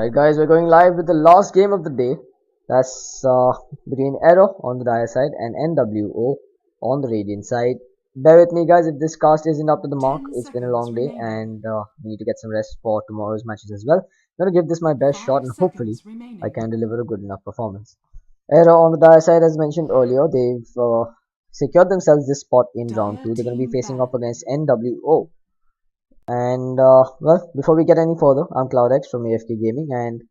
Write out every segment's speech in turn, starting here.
Alright guys, we're going live with the last game of the day. That's between Aero on the dire side and NWO on the Radiant side. Bear with me guys if this cast isn't up to the mark. It's been a long day and we need to get some rest for tomorrow's matches as well. I'm going to give this my best shot and hopefully I can deliver a good enough performance. Aero on the dire side, as mentioned earlier, they've secured themselves this spot in round 2. They're going to be facing off against NWO. And well, before we get any further, I'm ClouDx from AFK Gaming, and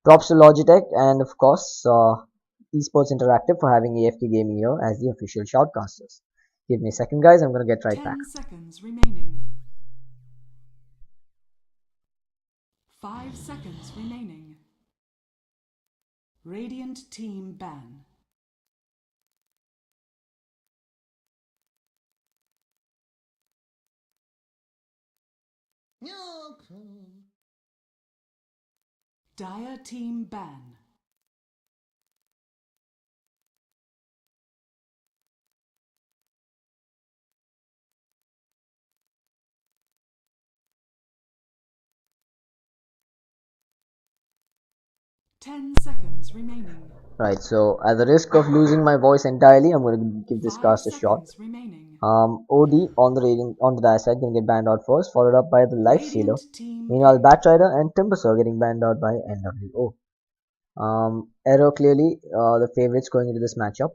props to Logitech and of course eSports Interactive for having AFK Gaming here as the official Shoutcasters. Give me a second guys, I'm gonna get right back. 10 seconds remaining. 5 seconds remaining. Radiant team ban. Dire team ban. Ten seconds remaining. Right, so at the risk of losing my voice entirely, I'm gonna give this cast a shot. OD on the dire side gonna get banned out first, followed up by the Life Stealer. Meanwhile, Batrider and Timbersaw getting banned out by NWO. Aero clearly the favorites going into this matchup.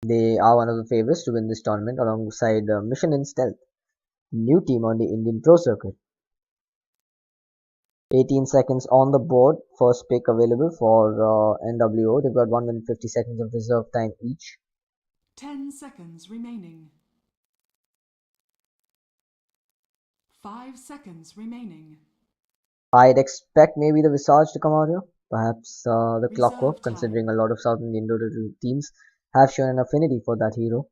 They are one of the favorites to win this tournament alongside Mission and Stealth, new team on the Indian Pro Circuit. 18 seconds on the board, first pick available for NWO. They've got 1 minute 50 seconds of reserve time each. 10 seconds remaining. 5 seconds remaining. I'd expect maybe the Visage to come out here. Perhaps the Clockwork, considering a lot of South Indian Dota 2 teams have shown an affinity for that hero.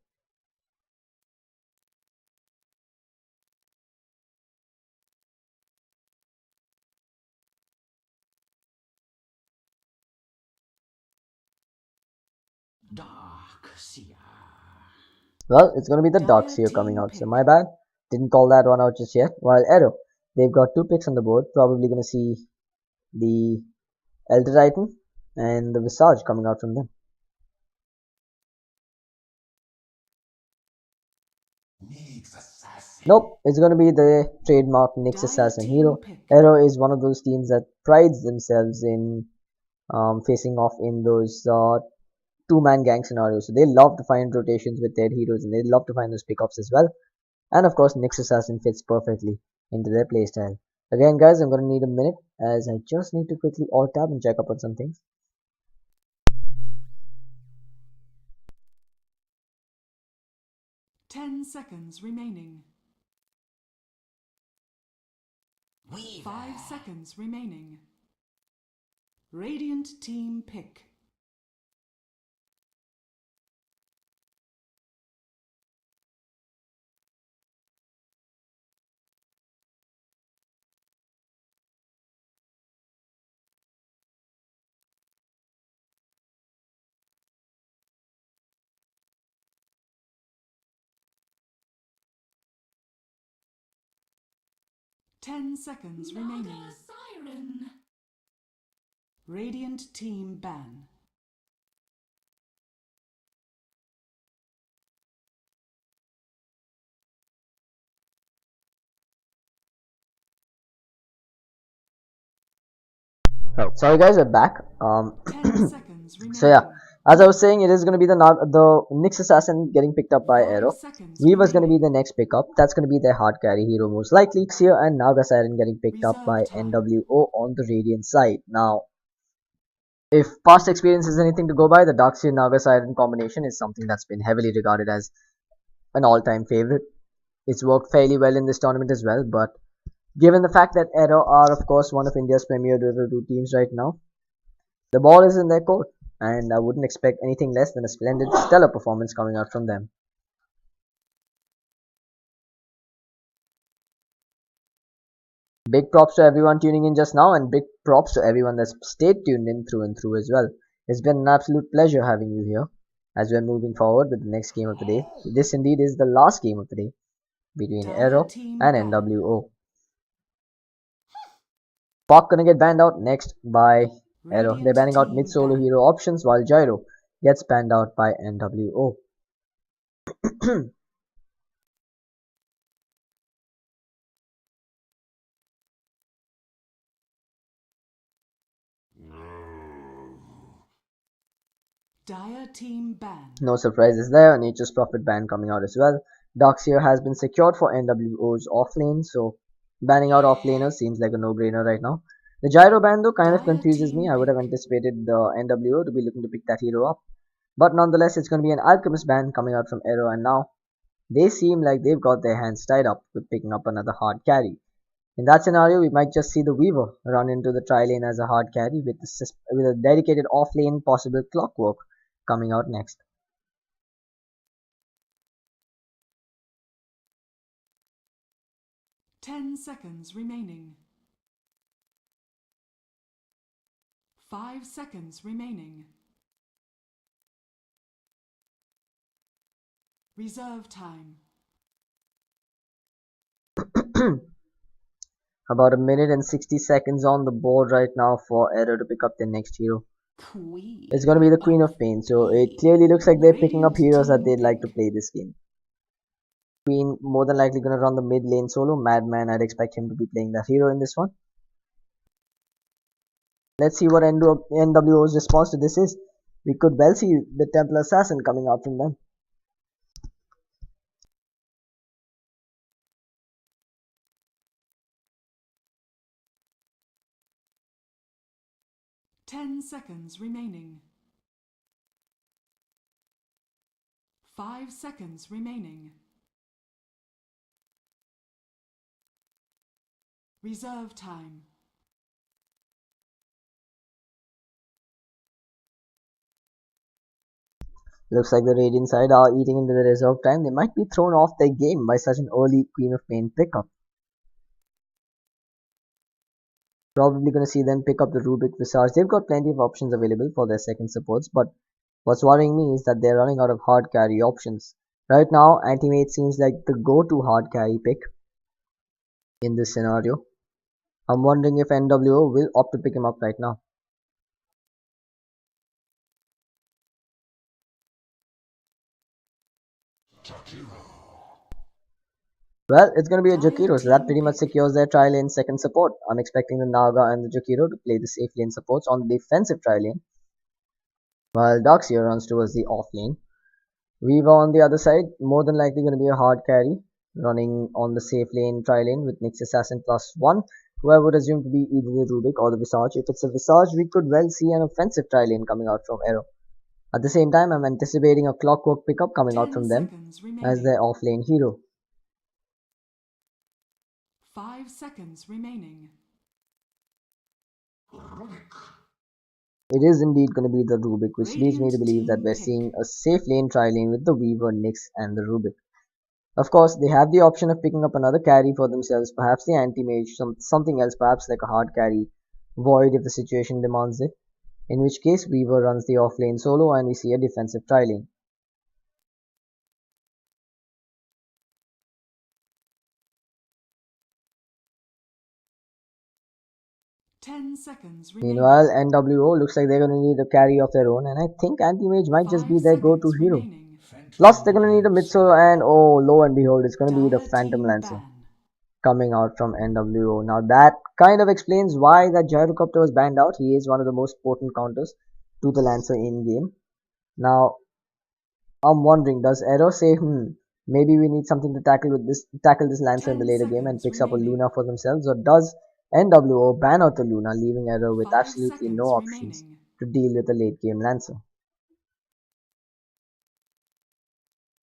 Well, it's gonna be the Darkseer coming out, so my bad. Didn't call that one out just yet. While Aero, they've got 2 picks on the board. Probably gonna see the Elder Titan and the Visage coming out from them. Nope, it's gonna be the trademark Nyx Assassin hero. Aero is one of those teams that prides themselves in facing off in those two-man gang scenarios. So they love to find rotations with their heroes and they love to find those pickups as well. And of course, Nyx Assassin fits perfectly into their playstyle. Again, guys, I'm gonna need a minute as I just need to quickly alt tab and check up on some things. Ten seconds remaining. 5 seconds remaining. Radiant team pick. Ten seconds remaining. Siren. Radiant team ban. Oh, sorry guys, we're back. 10 seconds remaining. So yeah, as I was saying, it is going to be the Nyx Assassin getting picked up by Aero. Weaver's going to be the next pickup. That's going to be their hard carry hero most likely. Here and Naga Siren getting picked up by NWO on the Radiant side. Now, if past experience is anything to go by, the Darkseer Naga Siren combination is something that's been heavily regarded as an all-time favorite. It's worked fairly well in this tournament as well, but given the fact that Aero are of course one of India's premier Dota 2 teams right now, the ball is in their court, and I wouldn't expect anything less than a splendid, stellar performance coming out from them. Big props to everyone tuning in just now, and big props to everyone that's stayed tuned in through and through as well. It's been an absolute pleasure having you here as we're moving forward with the next game of the day. This indeed is the last game of the day between Aero and NWO. Park gonna get banned out next by Arrow. They're Radiant banning out team mid-solo ban. hero options while Gyro gets banned out by NWO. Dire team ban. No surprises there. Nature's Prophet ban coming out as well. Darkseer has been secured for NWO's offlane, so banning out offlaners seems like a no-brainer right now. The Gyro ban though kind of Dire confuses me. team I would have pick. anticipated the NWO to be looking to pick that hero up. But nonetheless, it's going to be an Alchemist ban coming out from Arrow, and now they seem like they've got their hands tied up with picking up another hard carry. In that scenario, we might just see the Weaver run into the tri lane as a hard carry with a dedicated off-lane possible Clockwork coming out next. 10 seconds remaining. 5 seconds remaining. Reserve time. About a minute and 60 seconds on the board right now for Arrow to pick up their next hero. Queen It's going to be the Queen of Pain, so it clearly looks like they're picking up Radiant heroes that team they'd like to pick. play this game. Queen more than likely going to run the mid lane solo. Madman, I'd expect him to be playing that hero in this one. Let's see what NWO's response to this is. We could well see the Templar Assassin coming out from them. Ten seconds remaining. 5 seconds remaining. Reserve time. Looks like the Radiant side are eating into the reserve time. They might be thrown off their game by such an early Queen of Pain pickup. Probably going to see them pick up the Rubik Visage. They've got plenty of options available for their second supports, but what's worrying me is that they're running out of hard carry options. Right now, Antimate seems like the go-to hard carry pick in this scenario. I'm wondering if NWO will opt to pick him up right now. Well, it's going to be a Dire Jakiro, so that team pretty much pick. secures their tri-lane second support. I'm expecting the Naga and the Jakiro to play the safe lane supports on the defensive tri-lane, while Darkseer runs towards the off lane. Weaver on the other side, more than likely going to be a hard carry, running on the safe lane tri-lane with Nyx Assassin +1, who I would assume to be either the Rubik or the Visage. If it's a Visage, we could well see an offensive tri-lane coming out from Arrow. At the same time, I'm anticipating a Clockwork pickup coming out 10 from them seconds as their remaining. off-lane hero. 5 seconds remaining. It is indeed going to be the Rubik, which leads me to Radiant believe that team we're pick. seeing a safe lane tri-lane with the Weaver, Nyx, and the Rubik. Of course, they have the option of picking up another carry for themselves, perhaps the anti-mage, something else, perhaps like a hard carry, void if the situation demands it, in which case Weaver runs the off-lane solo and we see a defensive tri-lane. Seconds Meanwhile, remaining. NWO looks like they're going to need a carry of their own, and I think anti-mage might just be Five their go-to seconds hero. remaining. Plus, they're going to need a mid-solo, and oh, lo and behold, it's going to be the Dire Phantom team Lancer ban. coming out from NWO. Now that kind of explains why that Gyrocopter was banned out. He is one of the most potent counters to the Lancer in game. Now I'm wondering, does Arrow say, maybe we need something to tackle this Lancer in the 10 later game and seconds picks up a remaining. Luna for themselves, or does NWO ban out the Luna, leaving Arrow with Five absolutely no seconds options remaining. to deal with a late game Lancer?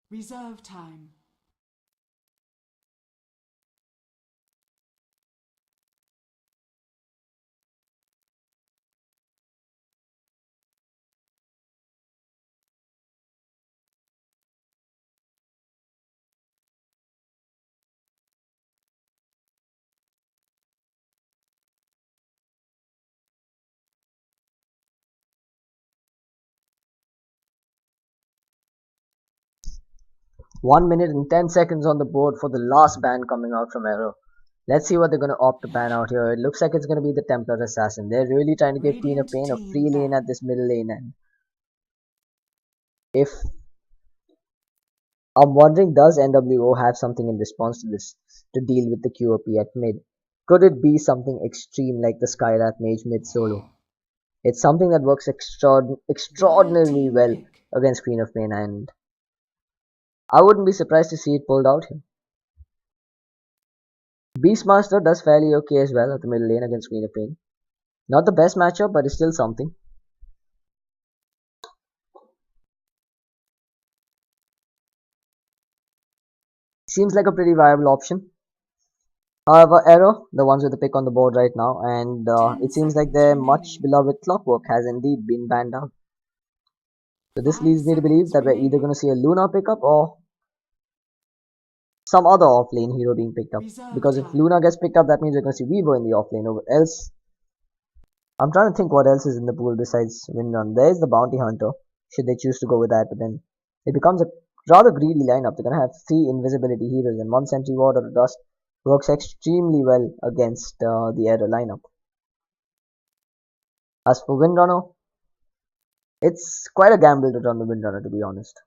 Reserve time. 1 minute and 10 seconds on the board for the last ban coming out from Arrow. Let's see what they're going to opt to ban out here. It looks like it's going to be the Templar Assassin. They're really trying to give Queen of Radiant Pain a team free lane at ban. this middle lane. And if I'm wondering, does NWO have something in response to this to deal with the QOP at mid? Could it be something extreme like the Skyrath Mage mid solo? It's something that works Red extraordinarily team well pick. against Queen of Pain, and I wouldn't be surprised to see it pulled out here. Beastmaster does fairly okay as well at the middle lane against Queen of Pain. Not the best matchup, but it's still something. Seems like a pretty viable option. However, Arrow, the ones with the pick on the board right now, and 10 it seems like seconds their much remaining. beloved Clockwork has indeed been banned out. So this 5 leads me to believe seconds that we're either going to remaining. see a Luna pickup or some other offlane hero being picked up. Reserve Because if time. Luna gets picked up, that means we're going to see Weaver in the offlane. Over else, I'm trying to think what else is in the pool besides Windrun. There's the Bounty Hunter, should they choose to go with that, but then it becomes a rather greedy lineup. They're going to have 3 invisibility heroes, and 1 Sentry Ward or a Dust works extremely well against the Arrow lineup. As for Windrunner, it's quite a gamble to run the Windrunner, to be honest.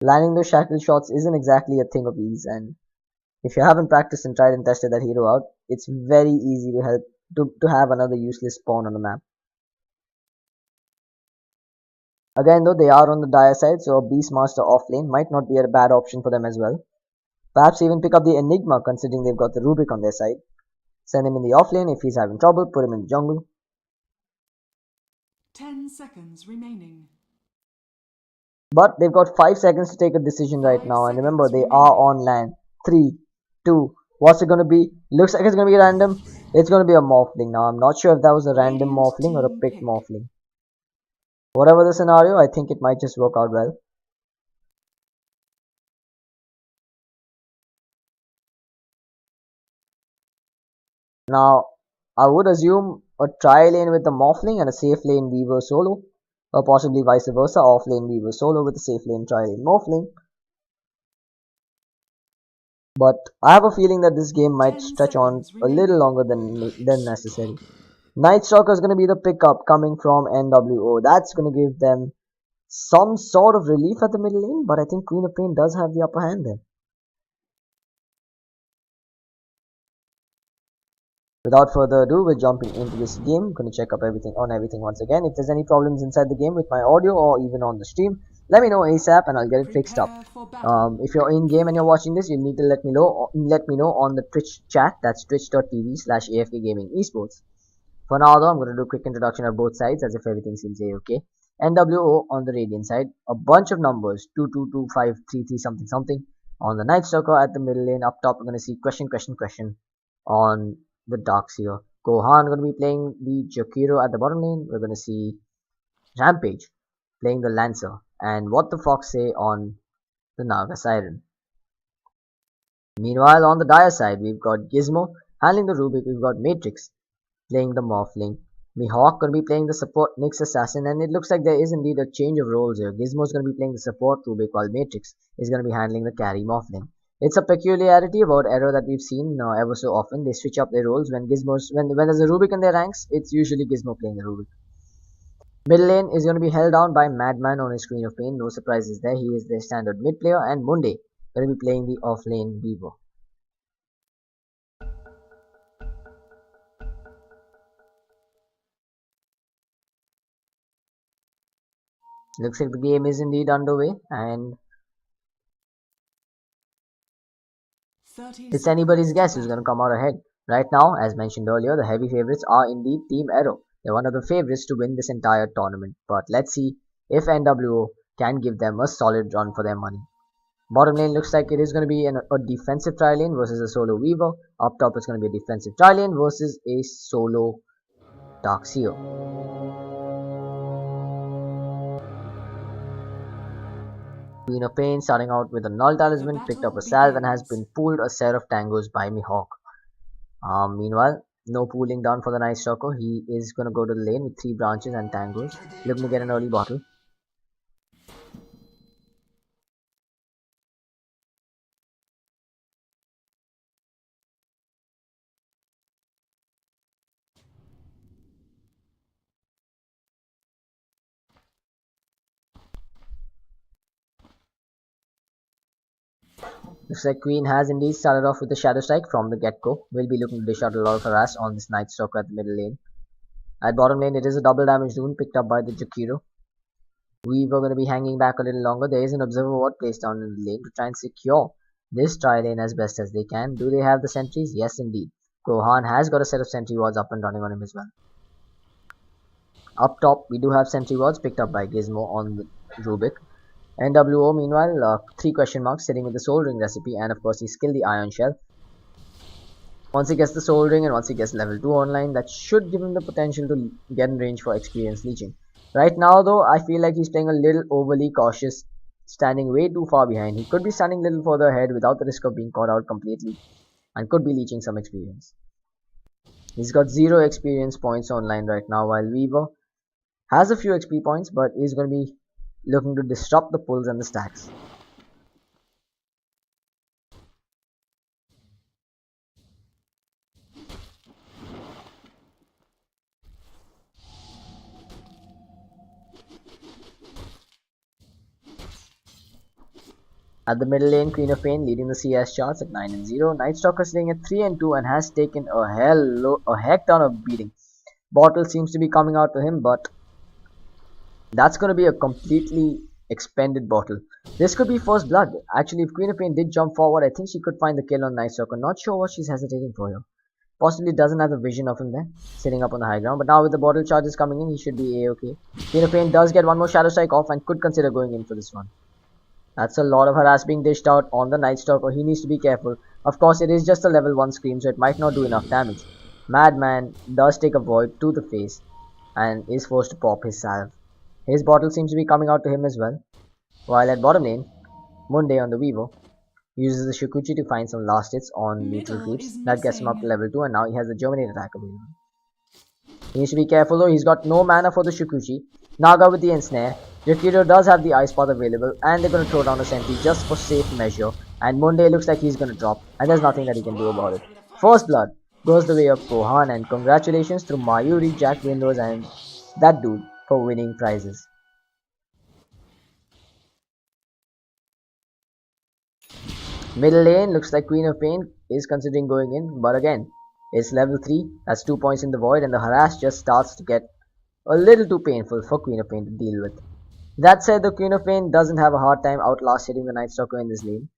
Landing those shackle shots isn't exactly a thing of ease, and if you haven't practiced and tried and tested that hero out, it's very easy to help to have another useless spawn on the map. Again though, they are on the dire side, so a Beastmaster offlane might not be a bad option for them as well. Perhaps even pick up the Enigma considering they've got the Rubik on their side. Send him in the offlane if he's having trouble, put him in the jungle. 10 seconds remaining. But they've got 5 seconds to take a decision right 5 now, and remember seconds they are remaining. on land. 3, 2, what's it gonna be? Looks like it's gonna be random. It's gonna be a Morphling. Now I'm not sure if that was a random Radiant Morphling or a team picked pick. Morphling. Whatever the scenario, I think it might just work out well. Now, I would assume a try lane with the Morphling and a safe lane Weaver solo, or possibly vice versa, off lane Weaver solo with a safe lane try lane Morphling. But I have a feeling that this game might 10 stretch on seconds a little remaining. longer than necessary. Night Stalker is going to be the pickup coming from NWO. That's going to give them some sort of relief at the middle lane, but I think Queen of Pain does have the upper hand there. Without further ado, we're jumping into this game. Gonna check up everything once again. If there's any problems inside the game with my audio or even on the stream, let me know ASAP and I'll get it fixed up. Prepare for battle. If you're in game and you're watching this, you need to let me know. Let me know on the Twitch chat. That's twitch.tv/AFK Gaming eSports. For now, though, I'm gonna do a quick introduction of both sides as if everything seems okay. NWO on the Radiant side, a bunch of numbers 222533 something something. On the Night Stalker at the middle lane, up top, we're gonna see question on the Darkseer. Gohan going to be playing the Jakiro at the bottom lane. We're going to see Rampage playing the Lancer. And What the Fox say on the Naga Siren. Meanwhile, on the Dire side, we've got Gizmo handling the Rubik. We've got Matrix playing the Morphling. Mihawk going to be playing the support Nyx Assassin. And it looks like there is indeed a change of roles here. Gizmo's going to be playing the support Rubik while Matrix is going to be handling the carry Morphling. It's a peculiarity about Arrow that we've seen ever so often. They switch up their roles when there's a Rubik in their ranks. It's usually Gizmo playing the Rubik. Middle lane is going to be held down by Madman on his Screen of Pain. No surprises there. He is their standard mid player, and Munde going to be playing the off lane Weaver. Looks like the game is indeed underway, and 30 it's anybody's seconds to guess who's going to battle. come out ahead. Right now, as mentioned earlier, the heavy favorites are indeed Team Arrow. They're one of the favorites to win this entire tournament, but let's see if NWO can give them a solid run for their money. Bottom lane looks like it is going to be a defensive tri lane versus a solo Weaver. Up top it's going to be a defensive tri lane versus a solo Darkseer. Queen of Pain starting out with a Null The Talisman, picked up battle a Salve and has begins. been pulled a set of Tangos by Mihawk. Meanwhile, no pooling down for the Night Stalker. He is going to go to the lane with 3 branches and Tangos, looking to get an early bottle. Looks like Queen has indeed started off with the Shadow Strike from the get-go. Will be looking to dish out a lot of harass on this Night Stalker at the middle lane. At bottom lane, it is a double damage rune picked up by the Jakiro. We were going to be hanging back a little longer. There is an observer ward placed down in the lane to try and secure this tri-lane as best as they can. Do they have the sentries? Yes, indeed. Gohan has got a set of sentry wards up and running on him as well. Up top, we do have sentry wards picked up by Gizmo on the Rubik. NWO, meanwhile, 3 question marks sitting with the Soul Ring recipe, and of course, he skilled the Iron Shell. Once he gets the Soul Ring and once he gets level 2 online, that should give him the potential to get in range for experience leeching. Right now, though, I feel like he's playing a little overly cautious, standing way too far behind. He could be standing a little further ahead without the risk of being caught out completely, and could be leeching some experience. He's got 0 experience points online right now, while Weaver has a few XP points, but is going to be looking to disrupt the pulls and the stacks. At the middle lane, Queen of Pain leading the CS charts at 9 and 0. Night Stalker sitting at 3 and 2 and has taken a heck ton of beating. Bottle seems to be coming out to him, but that's going to be a completely expended bottle. This could be first blood. Actually, if Queen of Pain did jump forward, I think she could find the kill on Night Stalker. Not sure what she's hesitating for here. Possibly doesn't have the vision of him there, sitting up on the high ground. But now with the bottle charges coming in, he should be a-okay. Queen of Pain does get one more Shadow Strike off and could consider going in for this one. That's a lot of harass being dished out on the Night Stalker. He needs to be careful. Of course, it is just a level 1 scream, so it might not do enough damage. Madman does take a void to the face and is forced to pop his salve. His bottle seems to be coming out to him as well. While at bottom lane, Munde on the Weaver uses the Shukuchi to find some last hits on neutral creeps. That gets him up to level 2, and now he has the Germinate attack available. He needs to be careful though. He's got no mana for the Shukuchi. Naga with the ensnare. Yakiro does have the ice path available, and they're going to throw down a sentry just for safe measure. And Munde looks like he's going to drop, and there's nothing that he can do about it. First blood goes the way of Gohan, and congratulations to Mayuri, Jack Windows, and that dude for winning prizes. Middle lane looks like Queen of Pain is considering going in, but again, it's level 3, that's 2 points in the void, and the harass just starts to get a little too painful for Queen of Pain to deal with. That said, the Queen of Pain doesn't have a hard time outlast hitting the Night Stalker in this lane.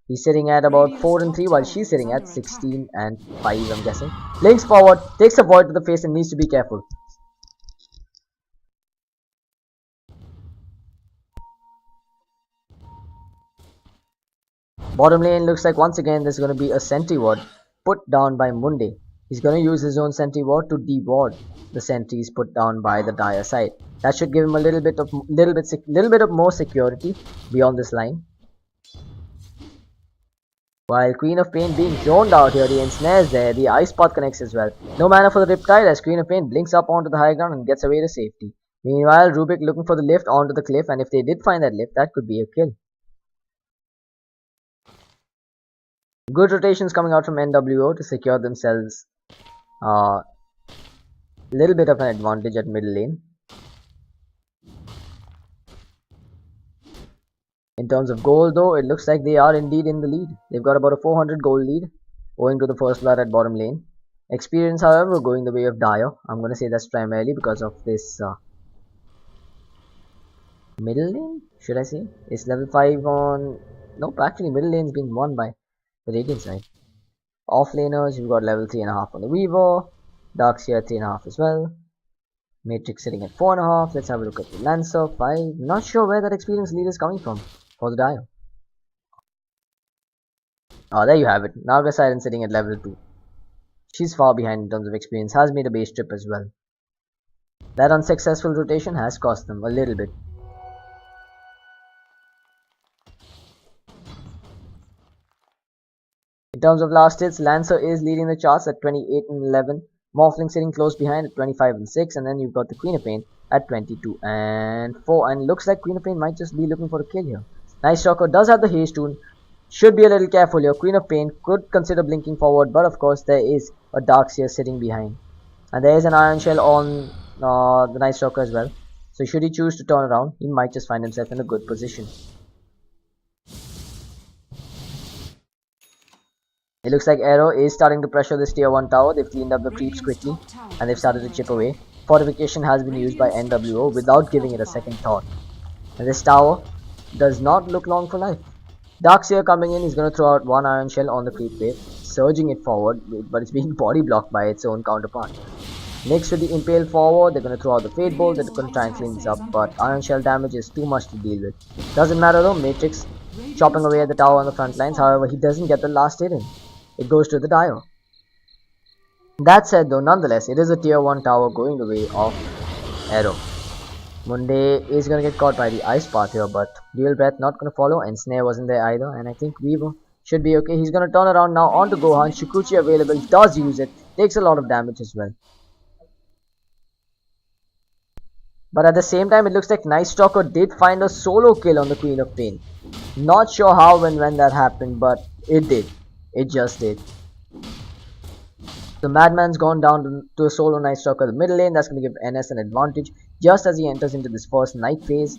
He's sitting at about 4 and 3 while she's sitting at 16 and 5, I'm guessing. Links forward, takes a void to the face and needs to be careful. Bottom lane looks like once again there's going to be a sentry ward put down by Munde. He's going to use his own sentry ward to deward the sentries put down by the dire side. That should give him a little bit of more security beyond this line. While Queen of Pain being zoned out here, the ensnares there, the ice path connects as well. No mana for the Riptide as Queen of Pain blinks up onto the high ground and gets away to safety. Meanwhile, Rubik looking for the lift onto the cliff, and if they did find that lift, that could be a kill. Good rotations coming out from NWO to secure themselves a little bit of an advantage at middle lane. In terms of gold though, it looks like they are indeed in the lead. They've got about a 400 gold lead owing to the first blood at bottom lane. Experience, however, going the way of Dio. I'm going to say that's primarily because of this middle lane, should I say? It's level 5 on... Nope, actually middle lane's been won by the Radiant side. Off laners, you've got level 3.5 on the Weaver. Darkseer at 3.5 as well. Matrix sitting at 4.5. Let's have a look at the Lancer, 5. Not sure where that experience lead is coming from for the Dio. Oh, there you have it. Naga Siren sitting at level 2. She's far behind in terms of experience. Has made a base trip as well. That unsuccessful rotation has cost them a little bit. In terms of last hits, Lancer is leading the charts at 28 and 11. Morphling sitting close behind at 25 and 6. And then you've got the Queen of Pain at 22 and 4. And looks like Queen of Pain might just be looking for a kill here. Night Stalker does have the haste rune. Should be a little careful here. Queen of Pain could consider blinking forward. But of course there is a Darkseer sitting behind. And there is an Iron Shell on the Night Stalker as well. So should he choose to turn around, he might just find himself in a good position. It looks like Aero is starting to pressure this tier 1 tower. They've cleaned up the creeps Radiant's quickly top tower and they've is started to under chip attack. away. Fortification has been used by Radiant's NWO structures without are giving it a second fortified. thought. And this tower does not look long for life. Darkseer coming in, he's going to throw out one iron shell on the creep wave, surging it forward, but it's being body blocked by its own counterpart. Next with the Impale forward, they're going to throw out the Fate Bolt, they're Radiant's going to top try and tower clean this is up, under but Iron attack. Shell damage is too much to deal with. Doesn't matter though, Matrix chopping Radiant's away at the top tower on the tower front has lines, fallen. however he doesn't get the last hit in. It goes to the Dio. That said though, nonetheless, it is a tier 1 tower going the way of Arrow. Munde is going to get caught by the ice path here, but Dual Breath not going to follow, and Snare wasn't there either, and I think Weaver should be okay. He's going to turn around now onto Radiant's Gohan. middle Shikuchi tower is available, under does use it, attack. takes a lot of damage as well. But at the same time, it looks like Night Stalker did find a solo kill on the Queen of Pain. Not sure how and when that happened, but it did. It just did. The Madman's gone down to a solo Night Stalker the middle lane. That's going to give NS an advantage just as he enters into this first night phase.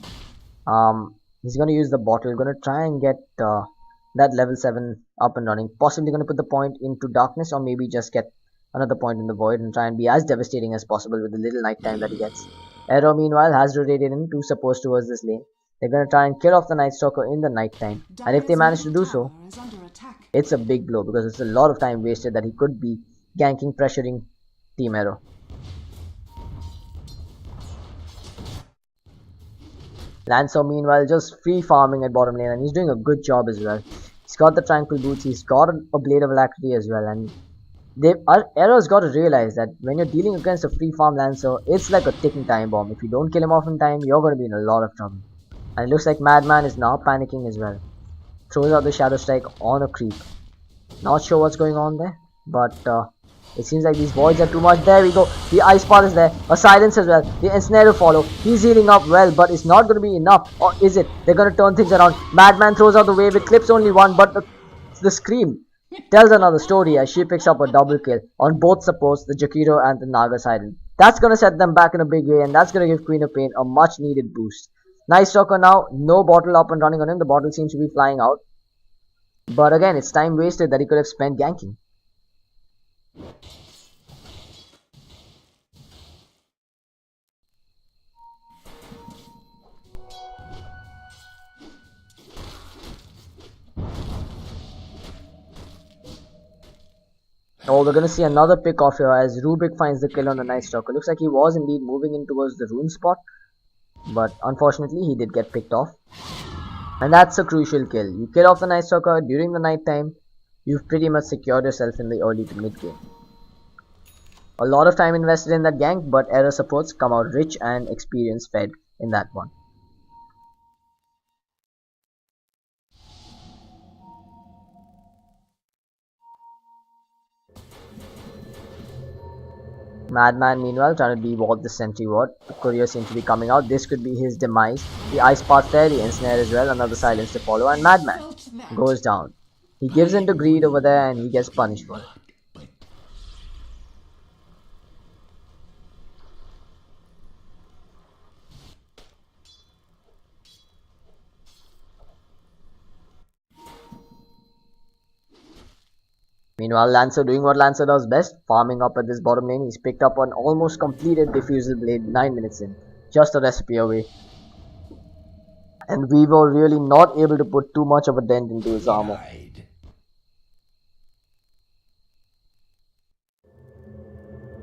He's going to use the bottle, going to try and get that level 7 up and running. Possibly going to put the point into darkness, or maybe just get another point in the void and try and be as devastating as possible with the little night time that he gets. Arrow meanwhile has rotated in two supports towards this lane. They're going to try and kill off the Night Stalker in the night time, and if they Dire's manage to middle do tower so, is under attack. it's a big blow because it's a lot of time wasted that he could be ganking, pressuring Team Arrow. Lancer meanwhile just free farming at bottom lane, and he's doing a good job as well. He's got the tranquil boots, he's got a blade of alacrity as well, and Arrow's got to realize that when you're dealing against a free farm Lancer, it's like a ticking time bomb. If you don't kill him off in time, you're going to be in a lot of trouble. And it looks like Madman is now panicking as well. Throws out the Shadow Strike on a creep. Not sure what's going on there, but it seems like these voids are too much. There we go. The Ice Path is there. A Silence as well. The Ensnare to follow. He's healing up well, but it's not going to be enough. Or is it? They're going to turn things around. Madman throws out the wave. It clips only one, but the Scream tells another story as she picks up a double kill on both supports, the Jakiro and the Naga Siren. That's going to set them back in a big way, and that's going to give Queen of Pain a much needed boost. Night Stalker now, no bottle up and running on him. The bottle seems to be flying out. But again, it's time wasted that he could have spent ganking. Oh, we're gonna see another pick off here as Rubik finds the kill on the Night Stalker. Looks like he was indeed moving in towards the rune spot, but unfortunately he did get picked off. And that's a crucial kill. You kill off the Night Stalker during the night time, you've pretty much secured yourself in the early to mid game. A lot of time invested in that gank, but error supports come out rich and experience fed in that one. Madman meanwhile trying to deward the sentry ward. The courier seems to be coming out. This could be his demise. The Ice Path there, the Ensnare as well, another Silence to follow, and Madman goes down. He gives in to greed over there and he gets punished for it. Meanwhile, Lancer doing what Lancer does best, farming up at this bottom lane. He's picked up an almost completed Diffusal Blade 9 minutes in. Just a recipe away. And we were really not able to put too much of a dent into his armor.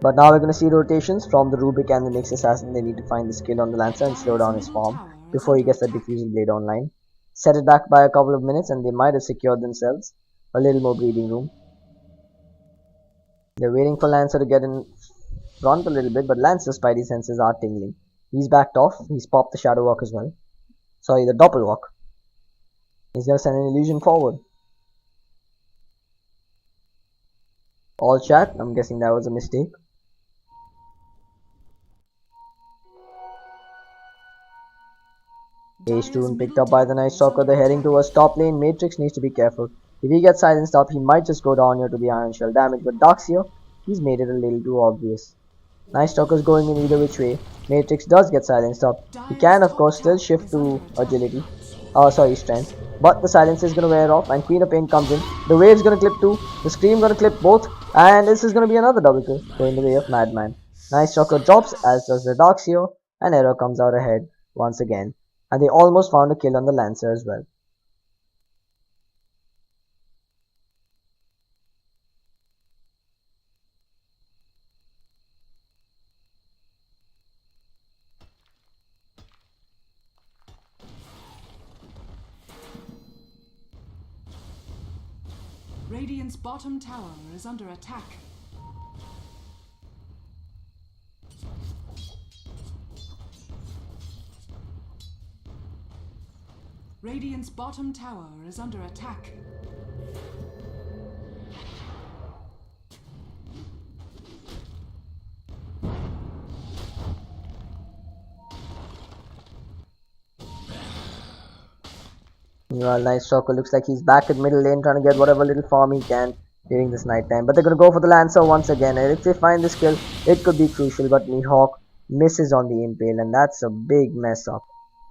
But now we're going to see rotations from the Rubik and the Nyx Assassin. They need to find the skill on the Lancer and slow down his farm before he gets that Diffusal Blade online. Set it back by a couple of minutes and they might have secured themselves a little more breathing room. They're waiting for Lancer to get in front a little bit, but Lancer's spidey senses are tingling. He's backed off. He's popped the Shadow Walk as well. Sorry, the Doppel Walk. He's going to send an illusion forward. All chat. I'm guessing that was a mistake. Ace Rune picked up by the Night Stalker. They're heading towards top lane. Matrix needs to be careful. If he gets silenced up, he might just go down here to the Iron Shell damage. But Darkseer, he's made it a little too obvious. Night Stalker's going in either which way. Matrix does get silenced up. He can, of course, still shift to agility. Sorry, strength. but the silence is gonna wear off and Queen of Pain comes in. The wave's gonna clip 2, the Scream gonna clip both, and this is gonna be another double kill going the way of Madman. Nice Shocker drops, as does the Darkseer, and Arrow comes out ahead once again, and they almost found a kill on the Lancer as well. Radiant's bottom tower is under attack. Radiant's bottom tower is under attack. Meanwhile, Nice Shocker looks like he's back at middle lane trying to get whatever little farm he can during this night time. But they're going to go for the Lancer once again, and if they find this kill, it could be crucial. But Mihawk misses on the Impale, and that's a big mess up.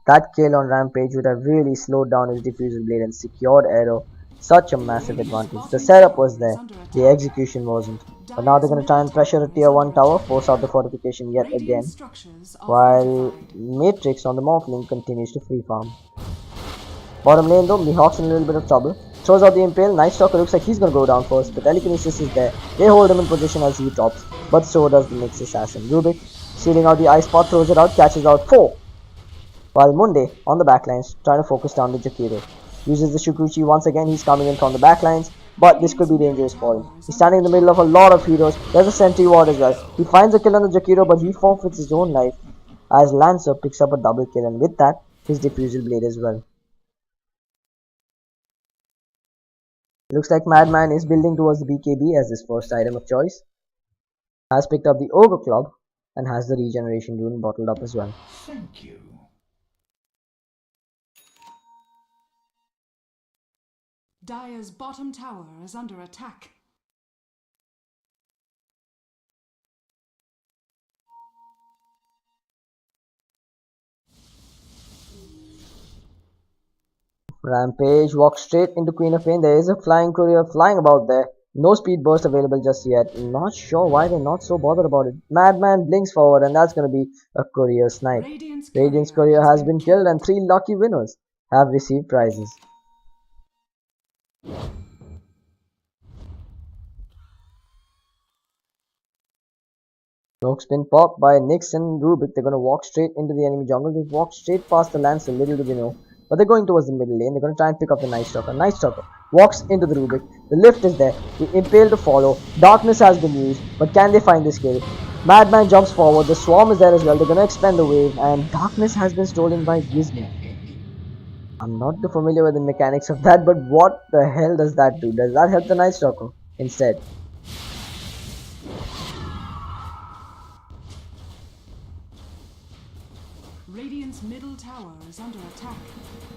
That kill on Rampage would have really slowed down his Diffusal Blade and secured Arrow. Such a massive advantage. The setup was there, the execution wasn't. But now they're going to try and pressure a tier 1 tower, force out the fortification yet again, while Matrix on the Morphling continues to free farm. Bottom lane though, Mihawk's in a little bit of trouble. Throws out the Impale. Nice Stalker looks like he's gonna go down first, but Telekinesis is there. They hold him in position as he drops, but so does the Nyx Assassin. Rubik, stealing out the Ice Spot, throws it out, catches out 4. While Munde, on the backlines, trying to focus down the Jakiro. Uses the Shukuchi once again, he's coming in from the backlines, but this could be dangerous for him. He's standing in the middle of a lot of heroes. There's a Sentry Ward as well. He finds a kill on the Jakiro, but he forfeits his own life, as Lancer picks up a double kill, and with that, his Diffusal Blade as well. Looks like Madman is building towards the BKB as his first item of choice. Has picked up the Ogre Club and has the Regeneration Rune bottled up as well. Thank you. Dire's bottom tower is under attack. Rampage walks straight into Queen of Pain. There is a flying courier flying about there. No speed burst available just yet. Not sure why they're not so bothered about it. Madman blinks forward, and that's going to be a courier snipe. Radiant's courier has been killed, and 3 lucky winners have received prizes. Smoke's been popped by Nyx and Rubik. They're going to walk straight into the enemy jungle. They've walked straight past the Lancer, little do they know. But they're going towards the middle lane. They're going to try and pick up the Nice Stalker. Nice Stalker walks into the Rubik. The lift is there. The Impale to follow. Darkness has been used. But can they find this kill? Madman jumps forward. The Swarm is there as well. They're going to expend the wave. And Darkness has been stolen by Gizmo. I'm not too familiar with the mechanics of that. But what the hell does that do? Does that help the Nice Stalker instead? Radiant's middle tower is under attack.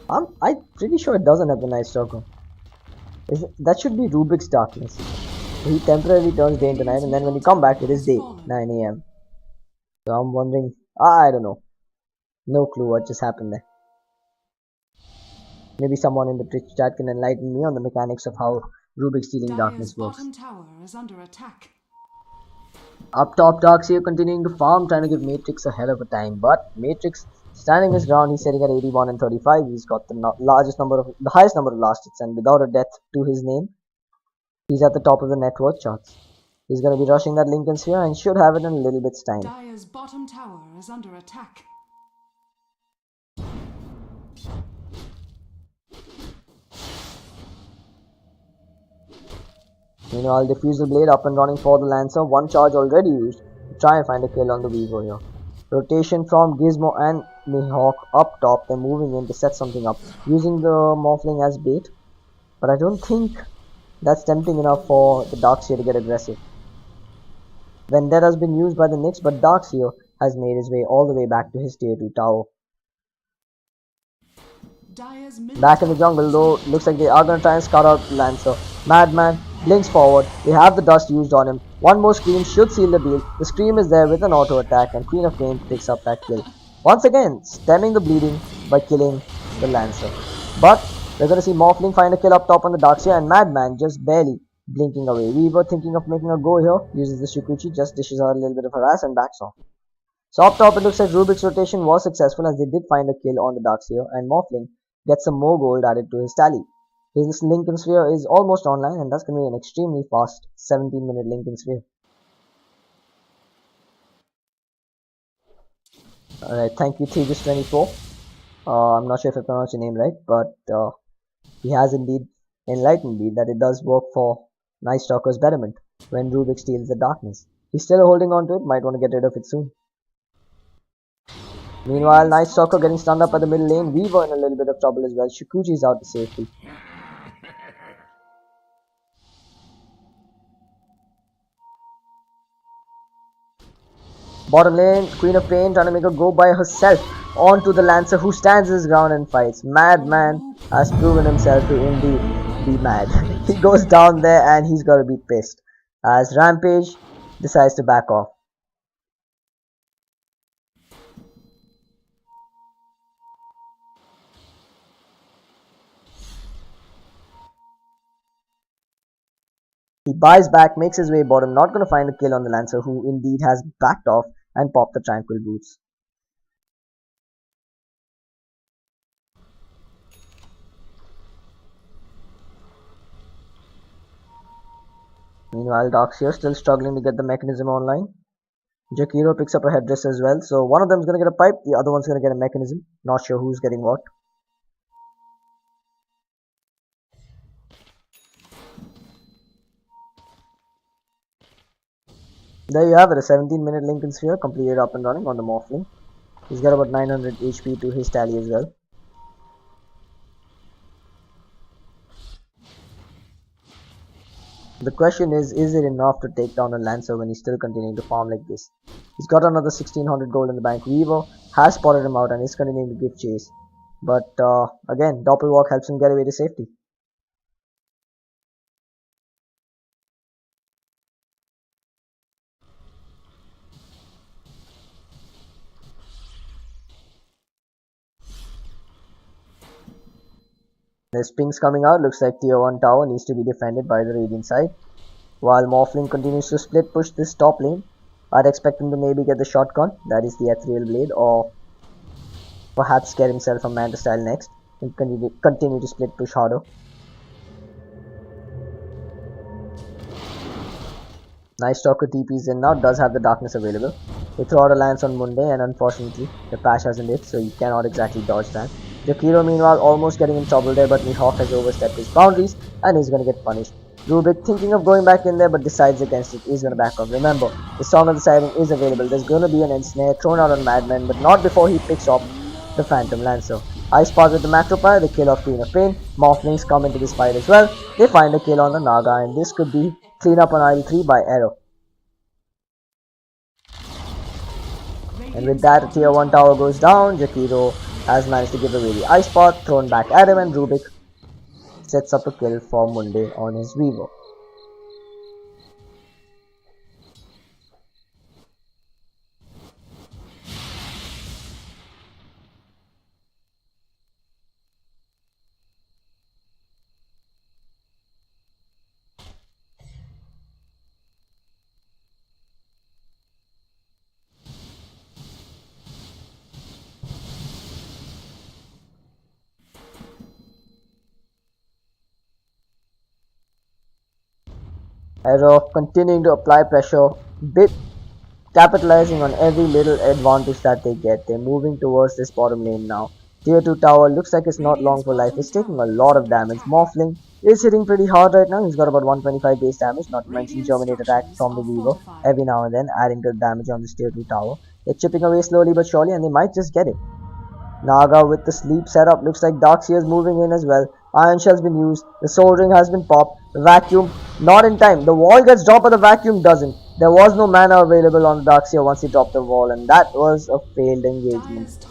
I'm pretty sure it doesn't have the Nice Stalker. That should be Rubik's Darkness. He temporarily turns day into night, and then when you come back, it is day, 9 AM. So I'm wondering, I don't know. No clue what just happened there. Maybe someone in the Twitch chat can enlighten me on the mechanics of how Rubik's Stealing Darkness works. Bottom tower is under attack. Up top, Darkseer continuing to farm, trying to give Matrix a hell of a time, but Matrix standing his ground. He's sitting at 81 and 35. He's got the highest number of last hits, and without a death to his name, he's at the top of the net worth charts. He's going to be rushing that Lincoln Sphere and should have it in a little bit's time. Dire's bottom tower is under attack. Meanwhile, Diffusal Blade up and running for the Lancer. 1 charge already used to try and find a kill on the Weaver here. Rotation from Gizmo and Mihawk up top. They're moving in to set something up, using the Morphling as bait. But I don't think that's tempting enough for the Darkseer to get aggressive. Vendetta has been used by the Nyx, but Darkseer has made his way all the way back to his tier 2 tower. Back in the jungle though, looks like they are going to try and scout out the Lancer. Madman blinks forward. They have the dust used on him. One more Scream should seal the deal. The Scream is there with an auto attack, and Queen of Pain picks up that kill. Once again, stemming the bleeding by killing the Lancer. But We're gonna see Morphling find a kill up top on the Darkseer and Madman just barely blinking away. We were thinking of making a go here, uses the Shukuchi, just dishes her a little bit of harass and backs off. So up top it looks like Rubik's rotation was successful as they did find a kill on the Darkseer and Morphling gets some more gold added to his tally. His Lincoln Sphere is almost online and that's going to be an extremely fast 17-minute Lincoln Sphere. Alright, thank you Tejas24. I'm not sure if I pronounced your name right, but he has indeed enlightened me that it does work for Night Stalker's betterment when Rubik steals the darkness. He's still holding on to it, might want to get rid of it soon. Meanwhile, Night Stalker getting stunned up at the middle lane. We were in a little bit of trouble as well. Shukuchi is out to safety. Bottom lane, Queen of Pain trying to make a go by herself onto the Lancer who stands his ground and fights. Madman has proven himself to indeed be mad. He goes down there and he's got to be pissed as Rampage decides to back off. He buys back, makes his way bottom, not going to find a kill on the Lancer who indeed has backed off and popped the Tranquil Boots. Meanwhile, Darkseer still struggling to get the mechanism online. Jakiro picks up a headdress as well, so one of them is going to get a pipe, the other one's going to get a mechanism. Not sure who's getting what. There you have it, a 17-minute Lincoln Sphere completed up and running on the Morphling. He's got about 900 HP to his tally as well. The question is it enough to take down a Lancer when he's still continuing to farm like this? He's got another 1600 gold in the bank. Weaver has spotted him out and is continuing to give chase. But again, Doppelwalk helps him get away to safety. There's pings coming out, looks like tier 1 tower needs to be defended by the Radiant side. While Morphling continues to split push this top lane, I'd expect him to maybe get the shotgun, that is the ethereal blade, or perhaps get himself a Manta style next and continue to split push harder. Nice Stalker TPs in now, does have the darkness available. They throw out a lance on Monday and unfortunately the patch hasn't hit, so you cannot exactly dodge that. Jakiro meanwhile almost getting in trouble there, but Mihawk has overstepped his boundaries and he's going to get punished. Rubik thinking of going back in there but decides against it. He's going to back off. Remember, the Song of the Siren is available. There's going to be an ensnare thrown out on Madman, but not before he picks up the Phantom Lancer. Ice Path with the Macropire, the kill of Queen of Pain. Morphlings come into this fight as well. They find a kill on the Naga and this could be clean up on Idle 3 by Arrow. And with that, a tier 1 tower goes down. Jakiro has managed to give away the Ice Path, thrown back at him, and Rubik sets up a kill for Monday on his Weaver. Arrow continuing to apply pressure, capitalizing on every little advantage that they get. They're moving towards this bottom lane now. Tier 2 tower looks like it's not long for life. It's taking a lot of damage. Morphling is hitting pretty hard right now. He's got about 125 base damage, not to mention Germinate attack from the Weaver every now and then, adding to the damage on this tier 2 tower. They're chipping away slowly but surely and they might just get it. Naga with the sleep setup, looks like Darkseer is moving in as well. Iron Shell's been used, the Soul Ring has been popped, Vacuum, not in time. The wall gets dropped but the Vacuum doesn't. There was no mana available on the Darkseer once he dropped the wall and that was a failed engagement.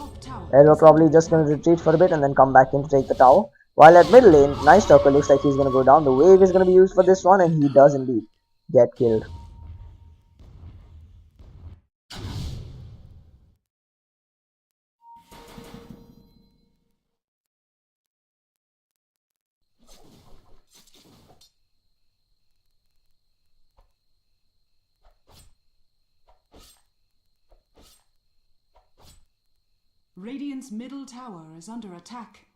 Arrow probably just going to retreat for a bit and then come back in to take the tower. While at middle lane, Nice Stalker looks like he's going to go down. The wave is going to be used for this one and he does indeed get killed. Radiant's middle tower is under attack.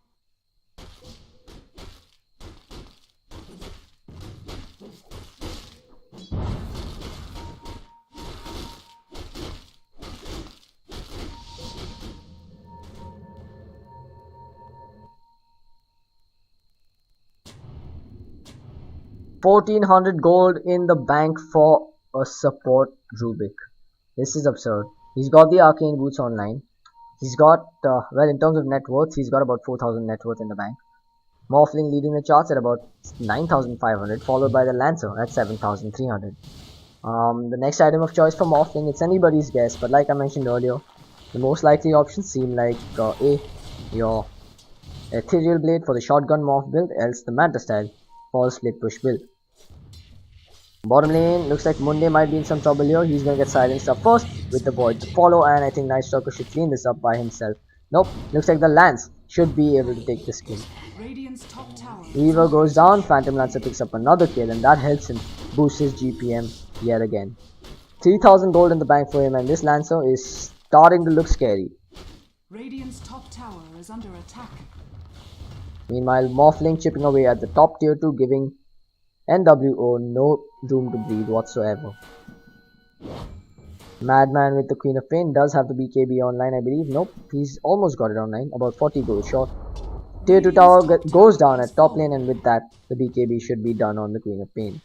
$1,400 gold in the bank for a support Rubik. This is absurd. He's got the arcane boots online. He's got, well, in terms of net worth, he's got about 4,000 net worth in the bank. Morphling leading the charts at about 9,500, followed by the Lancer at 7,300. The next item of choice for Morphling, it's anybody's guess, but like I mentioned earlier, the most likely options seem like A, your Ethereal Blade for the shotgun morph build, else the Manta style for the split push build. Bottom lane, looks like Munde might be in some trouble here. He's gonna get silenced up first with the Void to follow, and I think Night Stalker should clean this up by himself. Nope, looks like the Lance should be able to take this kill. Weaver goes down, Phantom Lancer picks up another kill, and that helps him boost his GPM yet again. 3,000 gold in the bank for him, and this Lancer is starting to look scary. Radiant's top tower is under attack. Meanwhile, Morphling chipping away at the top tier 2, giving NWO no room to breathe whatsoever. Madman with the Queen of Pain does have the BKB online, I believe. Nope, he's almost got it online, about 40 gold short. Tier 2 tower goes down at top lane, and with that, the BKB should be done on the Queen of Pain.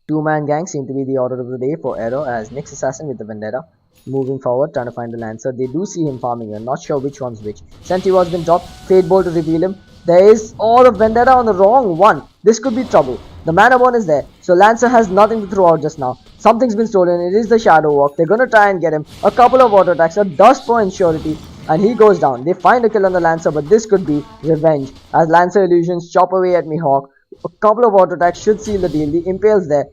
Two-man gang seem to be the order of the day for Arrow, as Nyx Assassin with the Vendetta moving forward, trying to find the Lancer. They do see him farming here, not sure which one's which. Sentry was been dropped, Fade Bolt to reveal him. There is all of Vendetta on the wrong one. This could be trouble. The Mana Burn is there, so Lancer has nothing to throw out just now. Something's been stolen, it is the Shadow Walk. They're gonna try and get him. A couple of auto attacks, a dust for Insurity, and he goes down. They find a kill on the Lancer, but this could be revenge, as Lancer illusions chop away at Mihawk. A couple of auto attacks should seal the deal. The Impale's there.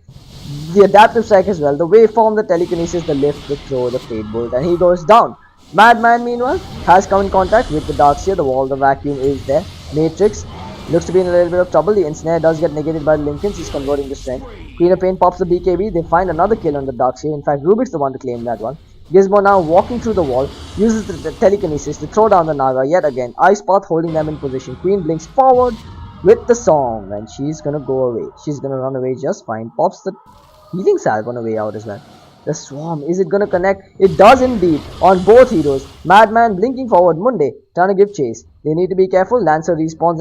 The Adaptive Strike as well. The Waveform, the Telekinesis, the Lift, the Throw, the Fade Bolt, and he goes down. Madman, meanwhile, has come in contact with the Darkseer. The Wall, the Vacuum is there. Matrix looks to be in a little bit of trouble. The Ensnare does get negated by the Lincolns. He's converting to strength. Queen of Pain pops the BKB. They find another kill on the Darkseer. In fact, Rubik's the one to claim that one. Gizmo now walking through the wall, uses the Telekinesis to throw down the Naga yet again. Ice Path holding them in position. Queen blinks forward with the song, and she's gonna go away. She's gonna run away just fine. Pops the Healing Salve on the way out as well. The Swarm, is it gonna connect? It does indeed on both heroes. Madman blinking forward, Munde trying to give chase. They need to be careful. Lancer respawns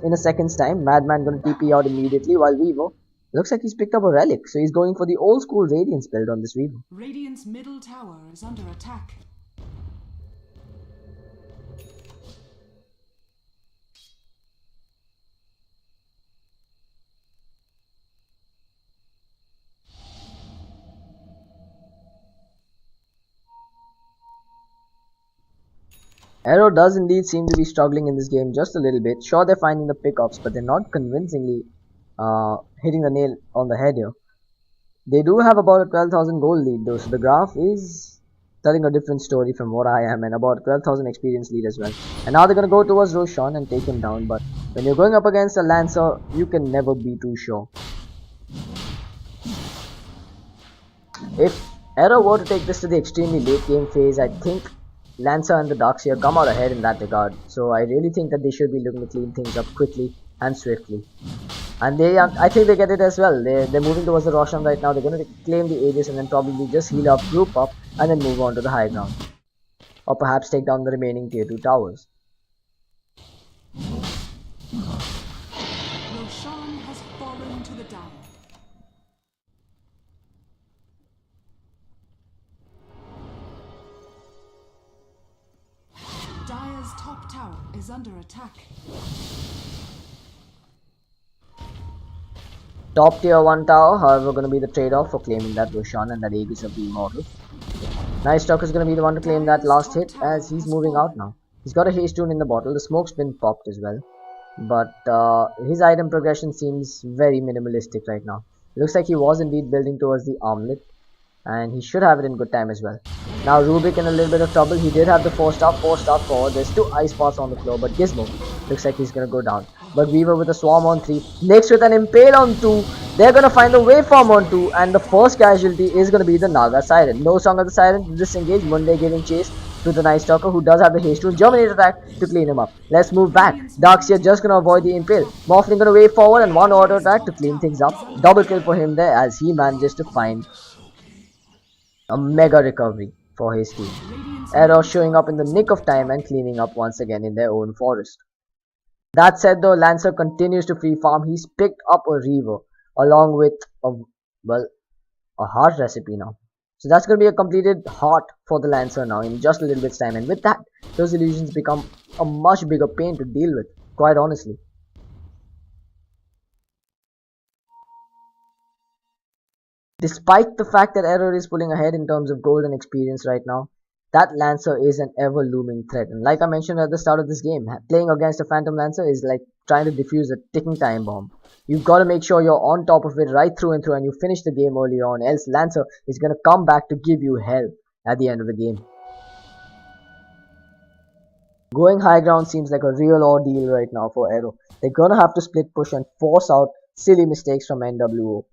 in a second's time. Madman gonna TP out immediately, while Weaver looks like he's picked up a relic, so he's going for the old school Radiance build on this Weaver. Radiant's middle tower is under attack. Arrow does indeed seem to be struggling in this game just a little bit. Sure, they're finding the pickups, but they're not convincingly hitting the nail on the head here. They do have about a 12,000 gold lead though, so the graph is telling a different story from what I am, and about 12,000 experience lead as well. And now they're going to go towards Roshan and take him down, but when you're going up against a Lancer, you can never be too sure. If Arrow were to take this to the extremely late game phase, I think Lancer and the Darkseer come out ahead in that regard, so I really think that they should be looking to clean things up quickly and swiftly. And I think they get it as well. They're moving towards the Roshan right now. They're going to claim the Aegis and then probably just heal up, group up, and then move on to the high ground. Or perhaps take down the remaining tier 2 towers. Roshan has fallen to the dire. Dire's top tower is under attack. Top tier 1 tower, however, going to be the trade-off for claiming that Roshan and that Aegis of the Immortal. Night Stalker is going to be the one to claim that last hit, as he's moving out now. He's got a haste rune in the bottle. The smoke's been popped as well, but his item progression seems very minimalistic right now. Looks like he was indeed building towards the armlet, and he should have it in good time as well. Now Rubik in a little bit of trouble. He did have the 4-star forward. There's 2 ice paths on the floor, but Gizmo looks like he's gonna go down. but Weaver with a Swarm on 3, Nyx with an Impale on 2, they're gonna find the waveform on 2, and the first casualty is gonna be the Naga Siren. No Song of the Siren, disengage, Monday giving chase to the Night Stalker, who does have the haste to Germinate attack to clean him up. Let's move back. Darkseer just gonna avoid the Impale. Morphling gonna wave forward and one auto attack to clean things up. Double kill for him there as he manages to find a mega recovery for his team. Arrow showing up in the nick of time and cleaning up once again in their own forest. That said though, Lancer continues to free farm. He's picked up a Reaver along with a heart recipe now. So that's going to be a completed heart for the Lancer now in just a little bit's time, and with that, those illusions become a much bigger pain to deal with, quite honestly. Despite the fact that Error is pulling ahead in terms of gold and experience right now, that Lancer is an ever looming threat. And like I mentioned at the start of this game, playing against a Phantom Lancer is like trying to defuse a ticking time bomb. You've got to make sure you're on top of it right through and through, and you finish the game early on, else Lancer is going to come back to give you hell at the end of the game. Going high ground seems like a real ordeal right now for Aero. They're going to have to split push and force out silly mistakes from NWO.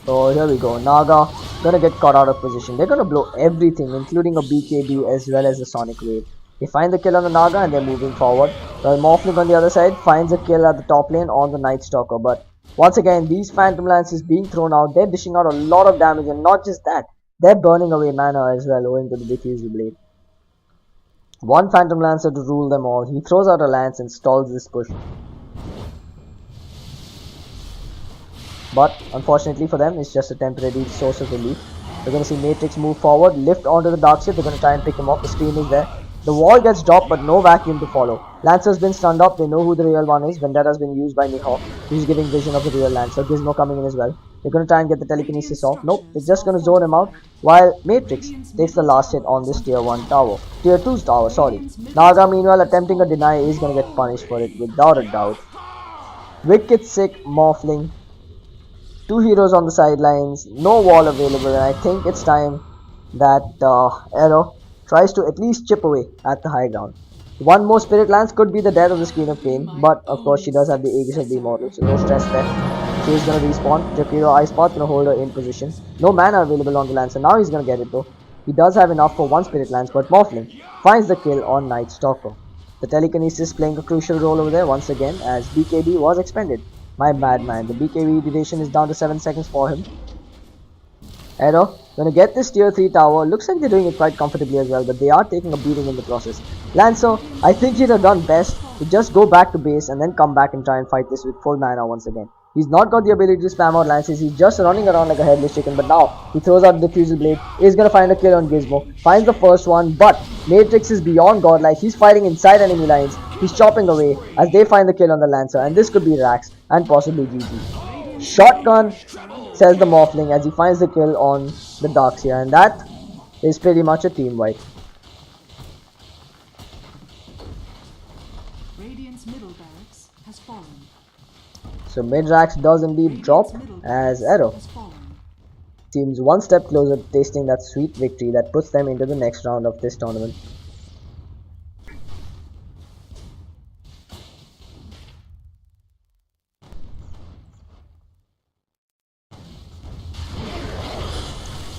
So here we go, Naga gonna get caught out of position. They're gonna blow everything, including a BKB as well as a Sonic Wave. They find the kill on the Naga and they're moving forward. While Morphling on the other side finds a kill at the top lane on the Night Stalker. But once again, these Phantom Lances being thrown out, they're dishing out a lot of damage, and not just that, they're burning away mana as well owing to the Diffusal Blade. One Phantom Lancer to rule them all. He throws out a lance and stalls this push. But unfortunately for them, it's just a temporary source of relief. We're going to see Matrix move forward, lift onto the Darkseer. They're going to try and pick him up. The screen is there. The wall gets dropped, but no vacuum to follow. Lancer's been stunned up. They know who the real one is. Vendetta's been used by Mihawk, who's giving vision of the real Lancer. Gizmo coming in as well. They're going to try and get the telekinesis off. Nope, they're just going to zone him out, while Matrix takes the last hit on this tier 1 tower. Tier 2 tower, sorry. Naga, meanwhile, attempting a deny, is going to get punished for it without a doubt. Wicked sick Morphling. Two heroes on the sidelines, no wall available, and I think it's time that Arrow tries to at least chip away at the high ground. One more Spirit Lance could be the death of the Screen of Pain, but of course she does have the Aegis of the Immortal, so no stress there. She's gonna respawn. Jakiro Ice Path gonna hold her in position. No mana available on the Lancer. Now he's gonna get it though. He does have enough for one Spirit Lance, but Morphling finds the kill on Night Stalker. The telekinesis playing a crucial role over there once again as BKB was expended. My bad man, the BKB duration is down to 7 seconds for him. Arrow gonna get this tier 3 tower. Looks like they're doing it quite comfortably as well, but they are taking a beating in the process. Lancer, I think he'd have done best to just go back to base and then come back and try and fight this with full mana once again. He's not got the ability to spam out lances. He's just running around like a headless chicken, but now he throws out the Diffusal Blade. Is gonna find a kill on Gizmo. Finds the first one, but Matrix is beyond godlike. He's fighting inside enemy lines. He's chopping away as they find the kill on the Lancer, and this could be Rax and possibly GG. Shotgun, says the Morphling as he finds the kill on the Darkseer, and that is pretty much a team wipe. Radiant's middle barracks has fallen. So Midrax does indeed drop as Arrow seems one step closer to tasting that sweet victory that puts them into the next round of this tournament.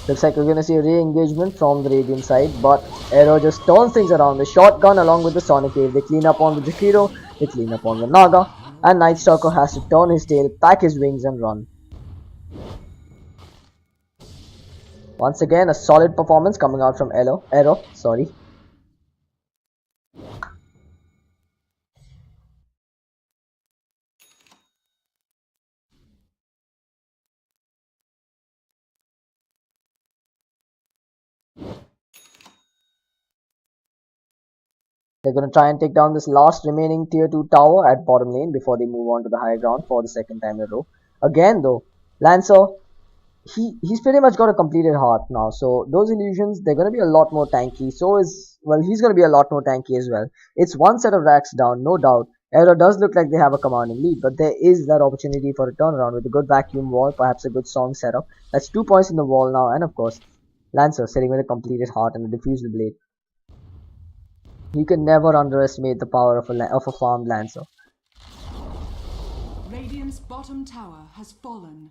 Looks like we're gonna see a re-engagement from the Radiant side, but Arrow just turns things around. The shotgun along with the Sonic Wave, they clean up on the Jakiro, they clean up on the Naga, and Night Stalker has to turn his tail, pack his wings and run. Once again, a solid performance coming out from Arrow. They're going to try and take down this last remaining tier 2 tower at bottom lane before they move on to the high ground for the second time in a row. Again though, Lancer, he's pretty much got a completed heart now, so those illusions, they're going to be a lot more tanky. He's going to be a lot more tanky as well. It's one set of racks down, no doubt, Aero does look like they have a commanding lead, but there is that opportunity for a turnaround with a good vacuum wall, perhaps a good song setup. That's 2 points in the wall now, and of course, Lancer sitting with a completed heart and a diffused blade. You can never underestimate the power of a farmed Lancer. Radiant's bottom tower has fallen.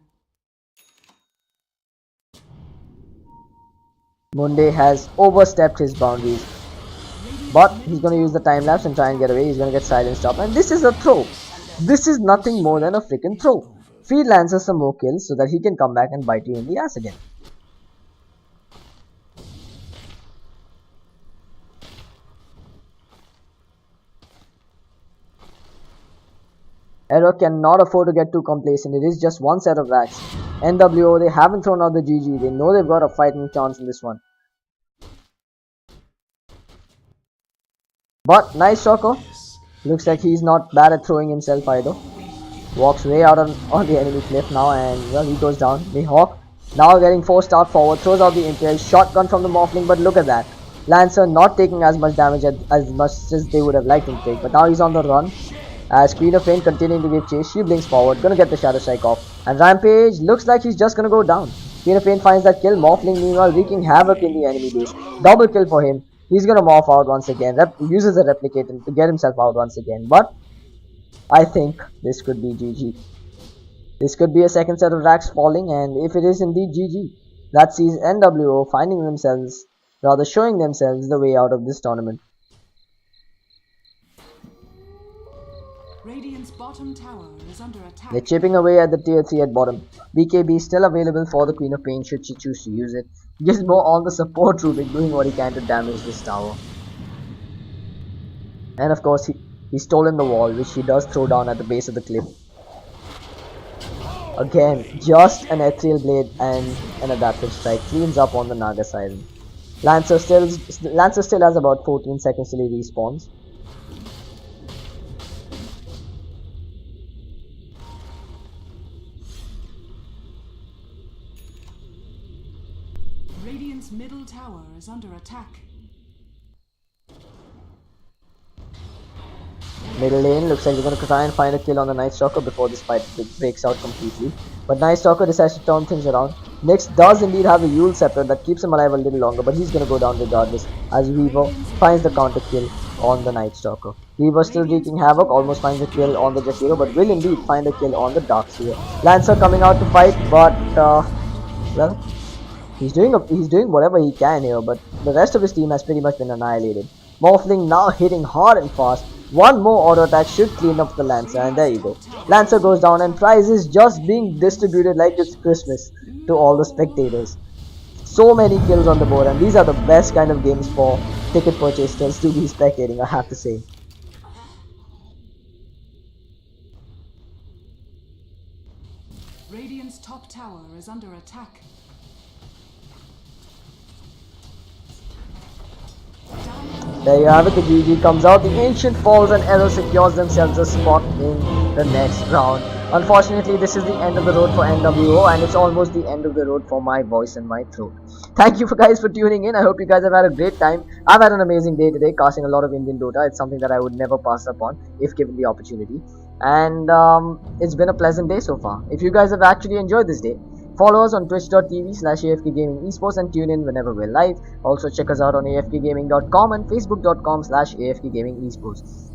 Munde has overstepped his boundaries, but he's going to use the time lapse and try and get away. He's going to get silenced up, and this is a throw. This is nothing more than a freaking throw. Feed Lancer some more kills so that he can come back and bite you in the ass again. Aero cannot afford to get too complacent. It is just one set of racks. NWO, they haven't thrown out the GG. They know they've got a fighting chance in this one. But nice Choco. Looks like he's not bad at throwing himself either. Walks way out on the enemy cliff now, and well, he goes down. Mihawk now getting forced out forward. Throws out the Imperial. Shotgun from the Morphling, but look at that. Lancer not taking as much damage as much as they would have liked him to take. But now he's on the run. As Queen of Pain continuing to give chase, she blinks forward, gonna get the Shadow Strike off. And Rampage looks like he's just gonna go down. Queen of Pain finds that kill, Morphling meanwhile wreaking havoc in the enemy base. Double kill for him. He's gonna morph out once again, uses a Replicator to get himself out once again. But I think this could be GG. This could be a second set of racks falling, and if it is indeed GG, that sees NWO finding themselves, rather showing themselves the way out of this tournament. Radiant's bottom tower is under attack. They're chipping away at the tier 3 at bottom. BKB still available for the Queen of Pain should she choose to use it. Gizmo on the support Rubik doing what he can to damage this tower. And of course he's stolen the wall, which he does throw down at the base of the cliff. Again, just an ethereal blade and an adaptive strike cleans up on the Naga Siren. Lancer still has about 14 seconds till he respawns. Radiant's middle tower is under attack. Middle lane looks like they're going to try and find a kill on the Night Stalker before this fight breaks out completely. But Night Stalker decides to turn things around. Nyx does indeed have a Yule Scepter that keeps him alive a little longer, but he's going to go down regardless as Weaver finds the counter kill on the Night Stalker. Weaver still wreaking havoc, almost finds a kill on the Jackiro, but will indeed find a kill on the Darkseer. Lancer coming out to fight, but well, he's doing whatever he can here, but the rest of his team has pretty much been annihilated. Morphling now hitting hard and fast. One more auto attack should clean up the Lancer, and there you go. Lancer goes down and prizes just being distributed like it's Christmas to all the spectators. So many kills on the board, and these are the best kind of games for ticket purchasers to be spectating, I have to say. Radiant's top tower is under attack. There you have it, the GG comes out, the Ancient falls and Aero secures themselves a spot in the next round. Unfortunately, this is the end of the road for NWO, and it's almost the end of the road for my voice and my throat. Thank you guys for tuning in. I hope you guys have had a great time. I've had an amazing day today, casting a lot of Indian Dota. It's something that I would never pass up on if given the opportunity. And it's been a pleasant day so far. If you guys have actually enjoyed this day, follow us on twitch.tv/AFK Gaming Esports and tune in whenever we're live. Also check us out on afkgaming.com and facebook.com/AFK Gaming Esports.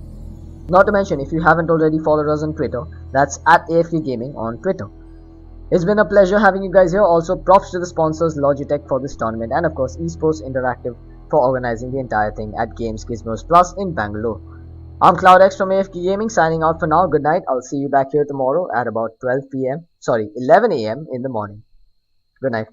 Not to mention, if you haven't already followed us on Twitter, that's at AFK Gaming on Twitter. It's been a pleasure having you guys here. Also props to the sponsors Logitech for this tournament, and of course Esports Interactive for organizing the entire thing at Games Gizmos Plus in Bangalore. I'm ClouDx from AFK Gaming signing out for now. Good night. I'll see you back here tomorrow at about 11 AM in the morning. Good night.